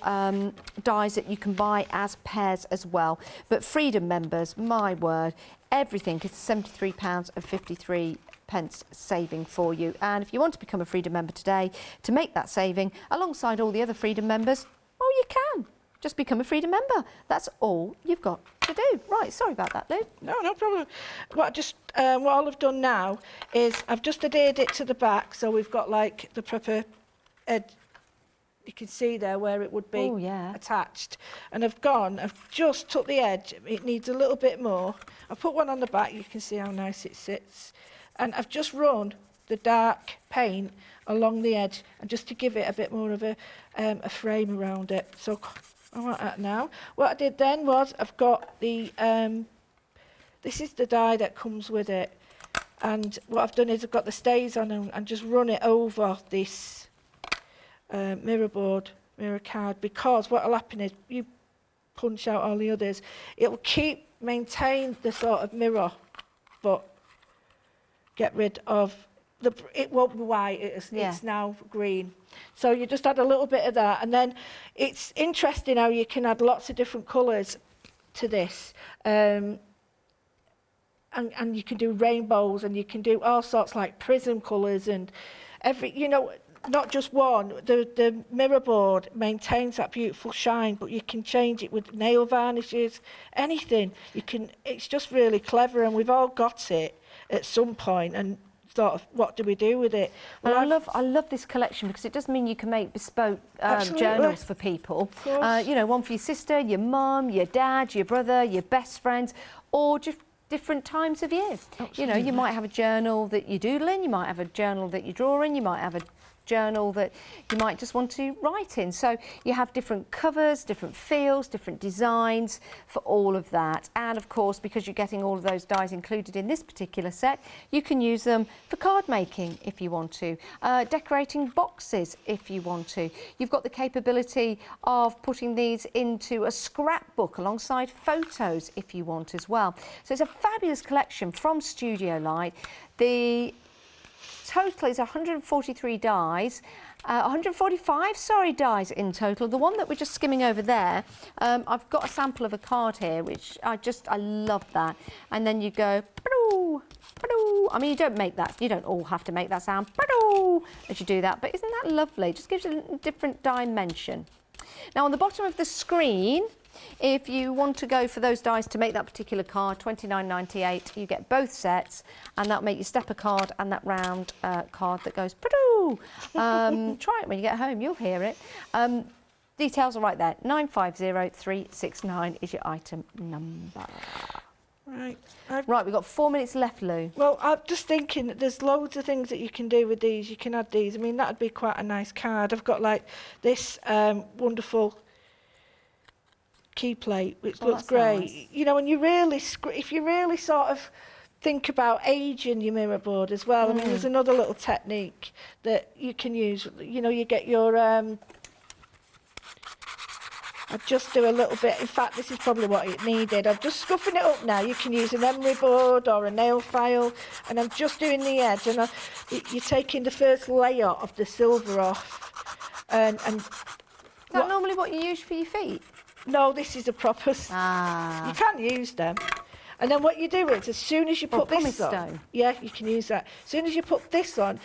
dies that you can buy as pairs as well. But Freedom members, my word, everything is £73.53 saving for you. And if you want to become a Freedom member today to make that saving alongside all the other Freedom members, well, you can. Just become a Freedom member. That's all you've got to do. Right, sorry about that, Lou. No problem. What all I've done now is I've just adhered it to the back, so we've got like the proper edge. You can see there where it would be attached. And I've just took the edge. It needs a little bit more. I've put one on the back. You can see how nice it sits. And I've just run the dark paint along the edge, and just to give it a bit more of a frame around it. So I want that now. What I did then was I've got the, this is the die that comes with it. And what I've done is I've got the stays on and just run it over this mirror card, because what will happen is you punch out all the others, it will maintain the sort of mirror, but get rid of it won't be white, it's now green. So you just add a little bit of that, and then it's interesting how you can add lots of different colours to this, and you can do rainbows, and you can do all sorts like prism colours, and not just one. The mirror board maintains that beautiful shine, but you can change it with nail varnishes, anything. It's just really clever, and we've all got it at some point, and thought of what do we do with it. Well, I love this collection, because it does mean you can make bespoke journals for people. One for your sister, your mum, your dad, your brother, your best friends, or just different times of year. You might have a journal that you doodle in, you might have a journal that you draw in, you might have a journal that you might just want to write in. So you have different covers, different feels, different designs for all of that. And of course, because you're getting all of those dies included in this particular set, you can use them for card making if you want to, decorating boxes if you want to. You've got the capability of putting these into a scrapbook alongside photos if you want as well. So it's a fabulous collection from Studio Light. The total is 143 dies, 145, sorry, dies in total. The one that we're just skimming over there, I've got a sample of a card here, which I love that. And then you go, ba-doo, ba-doo. I mean, you don't all have to make that sound, ba-doo, as you do that, but isn't that lovely? It just gives it a different dimension. Now, on the bottom of the screen, if you want to go for those dies to make that particular card, £29.98, you get both sets, and that'll make your stepper card and that round card that goes pa-doo. Try it when you get home, you'll hear it. Details are right there. 950369 is your item number. Right. Right, we've got 4 minutes left, Lou. Well, I'm just thinking that there's loads of things that you can do with these. You can add these. I mean, that'd be quite a nice card. I've got like this wonderful key plate, which looks great. Nice. You know, and you really, if you really sort of think about aging your mirror board as well. I mean, there's another little technique that you can use. You know, you get your, I just do a little bit. In fact, this is probably what it needed. I'm just scuffing it up now. You can use an emery board or a nail file, and I'm just doing the edge, and you're taking the first layer of the silver off. And is that normally what you use for your feet? No, this is a proper. You can use them. And then what you do is, as soon as you put this on, yeah, you can use that. As soon as you put this on,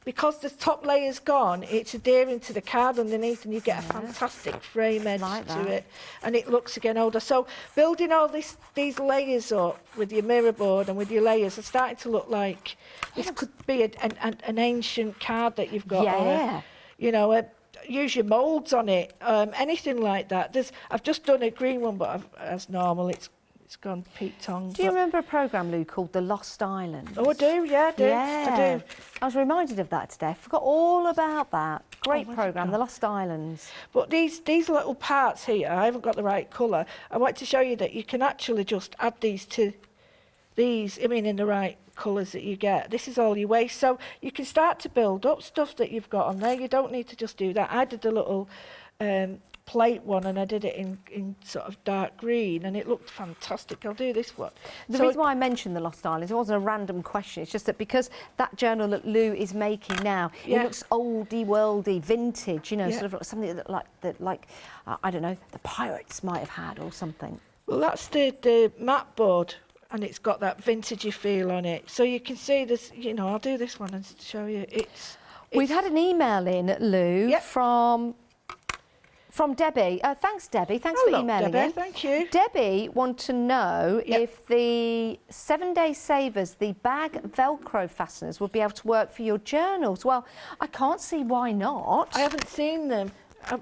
because the top layer's gone, it's adhering to the card underneath, and you get a fantastic frame edge to it, and it looks again older. So building all these layers up with your mirror board and with your layers are starting to look like this could be an ancient card that you've got. Yeah. You know, use your moulds on it, anything like that. I've just done a green one, but as normal, it's gone Pete Tong. Do you remember a programme, Lou, called The Lost Islands? Oh, I do, yeah, I do. I was reminded of that today. I forgot all about that. Great programme, The Lost Islands. But these little parts here, I haven't got the right colour. I want to show you that you can actually just add these to these, I mean, in the right colours that you get. This is all your waste, so you can start to build up stuff that you've got on there. You don't need to just do that. I did a little plate one, and I did it in sort of dark green, and it looked fantastic. I'll do this one. The reason why I mentioned the Lost Islands, it wasn't a random question, it's just that because that journal that Lou is making now, it looks oldie worldy, vintage, you know, sort of like something that like I don't know, the pirates might have had or something. Well, that's the mat board, and it's got that vintagey feel on it. So you can see this, you know, I'll do this one and show you. We've had an email in, Lou, from Debbie. Thanks, Debbie. Thanks for emailing Debbie, in. thank you. Debbie wants to know if the 7-day savers, the bag Velcro fasteners, would be able to work for your journals. Well, I can't see why not. I haven't seen them. If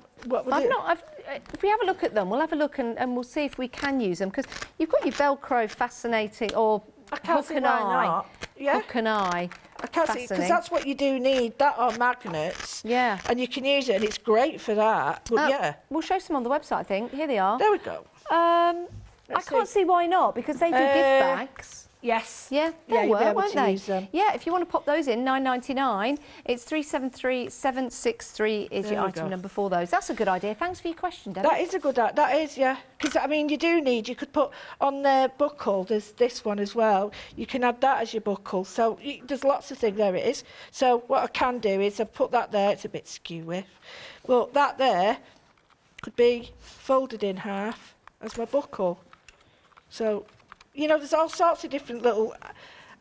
we have a look at them, we'll have a look and we'll see if we can use them, because you've got your Velcro fascinating, or hook and eye. Yeah. Hook and eye. I can't see, because that's what you do need, that or magnets. Yeah. And you can use it, and it's great for that. But we'll show some on the website, I think. Here they are. There we go. I can't see why not, because they do gift bags. Yes. Yeah, they'll work, won't they? Use them. Yeah, if you want to pop those in, £9.99. It's 373763 is your item number for those. That's a good idea. Thanks for your question, Debbie. That is a good, that is, yeah. Because, I mean, you could put on the buckle, there's this one as well. You can add that as your buckle. So there's lots of things. There it is. So what I can do is I've put that there. It's a bit skewy. Well, that there could be folded in half as my buckle. So, you know, there's all sorts of different little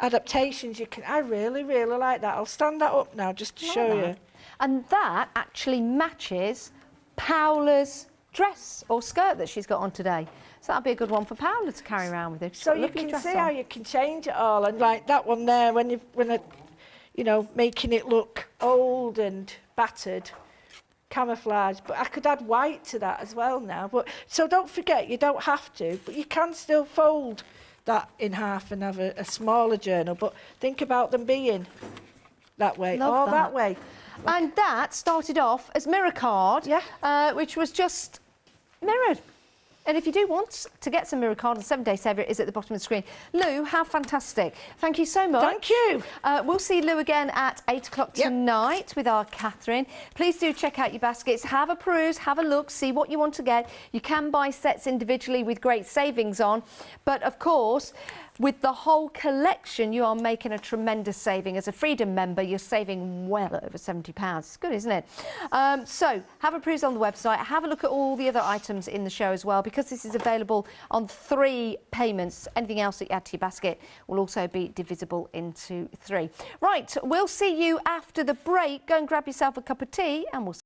adaptations you can. I really, really like that. I'll stand that up now just to show you. And that actually matches Paola's dress or skirt that she's got on today. So that'll be a good one for Paola to carry around with her. So you can see how you can change it all, and like that one there, when you know, making it look old and battered, camouflage. But I could add white to that as well now. But so don't forget, you don't have to, but you can still fold that in half and have a smaller journal. But think about them being that way, Love or that way. And that started off as mirror card, Yeah. which was just mirrored. And if you do want to get some mirror card, the 7-day saver is at the bottom of the screen. Lou, how fantastic. Thank you so much. Thank you. We'll see Lou again at 8 o'clock tonight with our Catherine. Please do check out your baskets. Have a peruse, have a look, see what you want to get. You can buy sets individually with great savings on. But of course, with the whole collection, you are making a tremendous saving. As a Freedom member, you're saving well over £70. It's good, isn't it? So have a peruse on the website. Have a look at all the other items in the show as well, because this is available on 3 payments. Anything else that you add to your basket will also be divisible into 3. Right, we'll see you after the break. Go and grab yourself a cup of tea and we'll